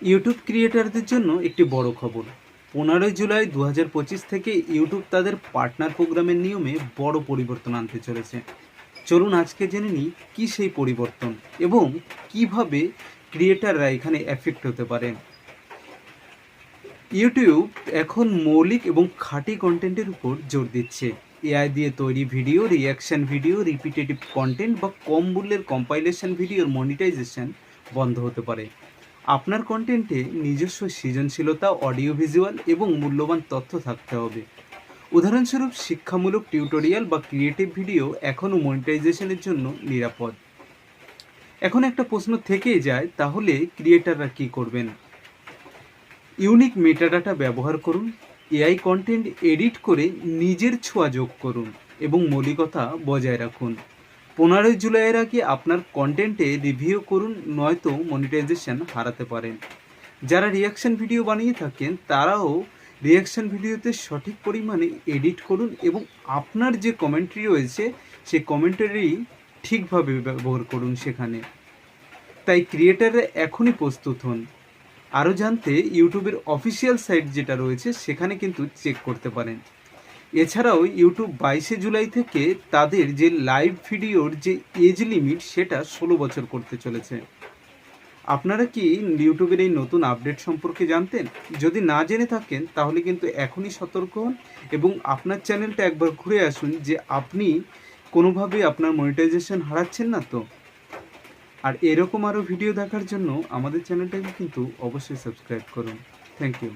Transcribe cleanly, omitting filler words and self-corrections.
YouTube ক্রিয়েটারদের জন্য একটি বড় খবর। 15 জুলাই 2025 থেকে ইউটিউব তাদের পার্টনার প্রোগ্রামের নিয়মে বড় পরিবর্তন আনতে চলেছে। চলুন আজকে জেনে নিই কী সেই পরিবর্তন এবং কিভাবে ক্রিয়েটাররা এখানে এফেক্ট হতে পারেন। ইউটিউব এখন মৌলিক এবং খাঁটি কন্টেন্টের উপর জোর দিচ্ছে। এআই দিয়ে তৈরি video, reaction video, repetitive content বা কম মূল্যের কম্পাইলেশন ভিডিওর মনিটাইজেশন বন্ধ হতে পারে। আপনার কন্টেন্টে নিজস্ব সৃজনশীলতা, অডিও ভিজুয়াল এবং মূল্যবান তথ্য থাকতে হবে। উদাহরণস্বরূপ শিক্ষামূলক টিউটোরিয়াল বা ক্রিয়েটিভ ভিডিও এখনও মনিটাইজেশনের জন্য নিরাপদ। এখন একটা প্রশ্ন থেকেই যায়, তাহলে ক্রিয়েটাররা কী করবেন? ইউনিক মেটাডাটা ব্যবহার করুন, এআই কন্টেন্ট এডিট করে নিজের ছোঁয়া যোগ করুন এবং মৌলিকতা বজায় রাখুন। 15 জুলাইয়ের আগে আপনার কন্টেন্টে রিভিউ করুন, নয়তো মনিটাইজেশন হারাতে পারেন। যারা রিয়াকশন ভিডিও বানিয়ে থাকেন তারাও রিয়াকশন ভিডিওতে সঠিক পরিমাণে এডিট করুন এবং আপনার যে কমেন্ট্রি রয়েছে সেই কমেন্টারি ঠিকভাবে ব্যবহার করুন সেখানে। তাই ক্রিয়েটাররা এখনই প্রস্তুত হন। আরও জানতে ইউটিউবের অফিসিয়াল সাইট যেটা রয়েছে সেখানে কিন্তু চেক করতে পারেন। এছাড়াও ইউটিউব 22 জুলাই থেকে তাদের যে লাইভ ভিডিওর যে এজ লিমিট সেটা 16 বছর করতে চলেছে। আপনারা কি ইউটিউবের এই নতুন আপডেট সম্পর্কে জানতেন? যদি না জেনে থাকেন তাহলে কিন্তু এখনই সতর্ক হন এবং আপনার চ্যানেলটা একবার ঘুরে আসুন যে আপনি কোনোভাবেই আপনার মনিটাইজেশন হারাচ্ছেন না তো। আর এরকম আরও ভিডিও দেখার জন্য আমাদের চ্যানেলটাকে কিন্তু অবশ্যই সাবস্ক্রাইব করুন। Thank you.